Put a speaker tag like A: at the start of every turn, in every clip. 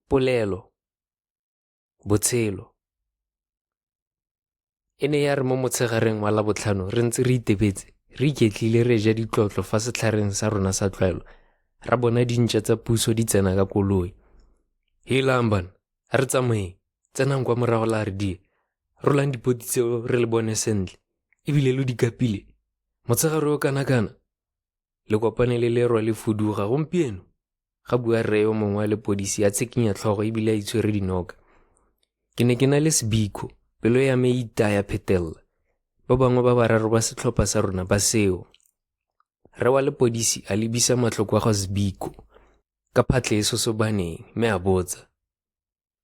A: polelo, botshelo. E ne ya re mo motshegareng wa Labotlhano re ntse re itebetse re iketlile re ja ditlotlo fa setlhareng sa rona sa tlwaelo ra bona dintšha tsa puso di tsena ka koloi. Helang bana, a re tsamaye, tsenang kwa morago la re die, rolang dipoti tseo re le bone sentle, ebile lo di kapile. Motsegare o kana-kana, le kopane le lerwa le fuduga gompieno, ga bua rre yo mongwe wa lepodisi a tshikinya tlhogo ebile a itshwere dinoka. Ke ne ke na le sebiko, pelo ya me itaya phetelela. Ba bangwe ba bararo ba setlhopha sa rona ba seo. Rre wa lepodisi a lebisa matlho kwa go sebiko ka phatlhe e sosobaneng mme a botsa,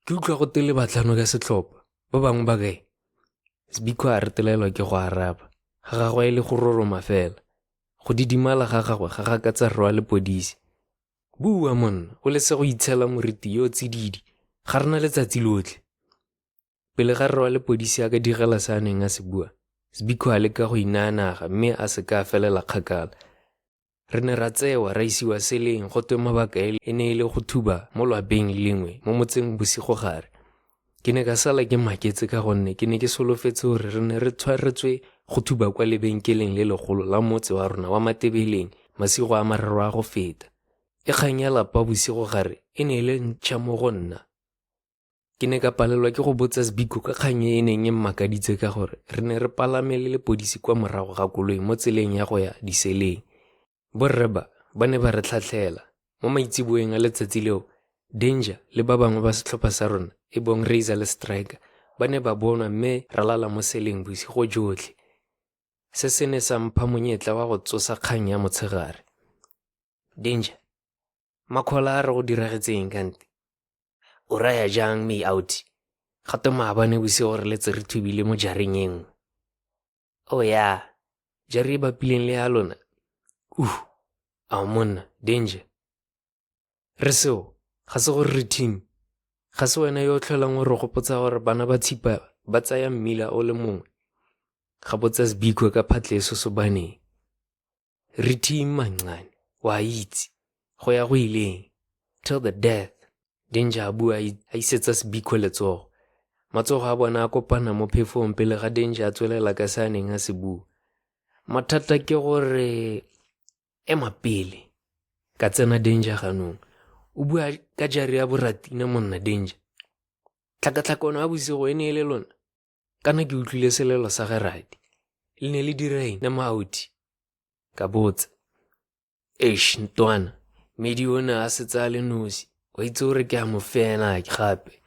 A: ke utlwa go tele batlhano ka setlhopha, ba bangwe ba kae? Sebiko a retelelwa ke go araba, ga gagwe e le go roroma fela. Go didimala ga gagwe ga gakatsa rre wa lepodisi. Bua monna, o lese go itshela moriti yo tsididi, ga rena letsatsi lotlhe. Pele ga rre wa lepodisi a ka digela sa neng a se bua, Sebiko a leka go inaanaga mme a se ka felela kgakala. Re ne ra tsewa ra isiwa seleng go twe mabaka e ne e le go thuba mo lwapeng lengwe mo motseng bosigo gare. Ke ne ka sala ke maketse ka gonne ke ne ke solofetse gore re ne re tshwaretswe go thuba kwa lebenkeleng le legolo la motse wa rona wa Matebeleng masigo a mararo a go feta. E kgang ya lapa bosigo gare e ne e le ntšha mo go nna. Ke ne ka palelwa ke go botsa Sebiko ka kgang e neng e mmakaditse ka gore re ne re palame le lepodisi kwa morago ga koloi mo tseleng ya go ya diseleng. Borre ba ne ba re tlhatlhela. Mo maitsiboeng a letsatsi leo, Danger le ba bangwe ba setlhopha sa rona e bong Razor le Striker ba ne ba bonwa mme ra lala mo seleng bosigo jotlhe. Se se ne sa mpha monyetla wa go tsosa kgang ya motshegare. Danger, Makhola a re go diragetseng kante? O raya jang me out? Gato maabane bosigo re letse re thubile mo jareng e nngwe. Oh ya, jari e bapileng le ya lona. A monna, Danger. Re seo, ga se gore re team. Ga se wena yo o tlholang gore gopotsa gore bana ba tshipa ba tsaya mmila o le mongwe. Ga botsa Sebiko ka phatlhe e sosobaneng. Re team manxane, wa itse. Go ya go ileng. Till the death. Danger a bua a isetsa Sebiko letsogo. Matsogo a bona a kopana mo phefong pele ga Danger a tswelela ka se a neng a se bua. Mathata ke gore ema pele. Ka tsena Danger ganong. O bua ka jari ya boratina monna Danger. Tlhakatlhakono ya bosigo e ne e le lona. Kana ke utlwile selelo sa gerati. Le ne le direng na maauti. Ka botsa. Ntwana, medi ona a se tsaya le nosi. Wa itse gore ke a mo fena gape.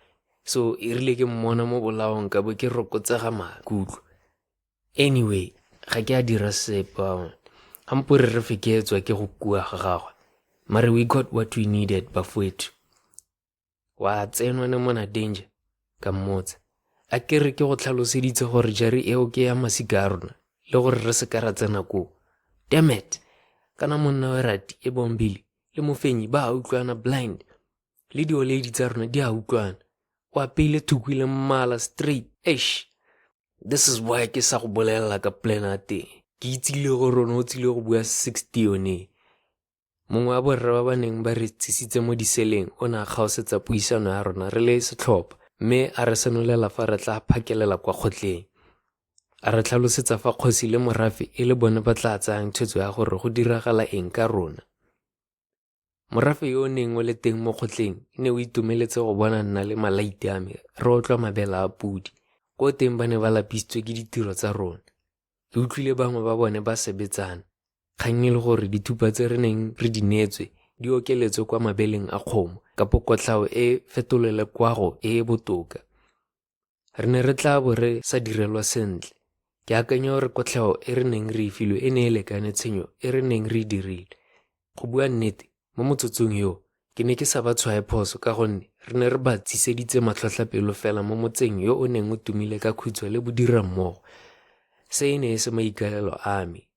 A: So e rile ke mmona mo bolaong ka bo ke rokotsega makutlo. Anyway, ga ke a dira sepa. Hampore re feketswa ke go kua ga gagwe. Mare we got what we needed bafwetu. Wa tsenwa ne mona Danger ka mmotsa. A kere ke go tlhaloseditse gore jari eo ke ya masika a rona le gore re se ka ra tsena ko. Damn it, kana monna wa rati e bombile le mofenyi ba a utlwana blind. Le dioledi tsa rona di a utlwana. O apeile thukwile mmala straight. This is why ke sa go bolela ka plana teng. Ke itsile go rona o tsile go bua 60 yone. Mongwe wa borre ba baneng ba re tsisitse mo diseleng o na kgaosetsa puisano ya rona re le setlhopha mme a re senolela fa re tla phakelela kwa kgotleng. A re tlhalosetsa fa kgosi le morafe e le bone ba tla tsayang tshwetso ya gore go diragala eng ka rona. Morafe yo o neng o le teng mo kgotleng ne o itumeletse go bona nna le malaiti a me re otlwa mabela a pudi. Ko teng ba ne ba lapisitswe ke ditiro tsa rona. Ke utlwile bangwe ba bone ba sebetsana. Kgang e le gore dithupa tse re neng re di neetswe di okeletswe kwa mabeleng a kgomo kapo kotlhao e fetolele kwago e botoka. Re ne re tla bo re sa direlwa sentle. Ke akanya gore kotlhao e re neng re e filwe e ne e lekane tshenyo e re neng re e dirile. Go bua nnete, mo motsotsong yo, ke ne ke sa ba tshwae phoso ka gonne re ne re ba tsiseditse matlhotlhapelo fela mo motseng yo o neng o tumile ka khutso le bodira mmogo. Se e ne e se maikalelo a me.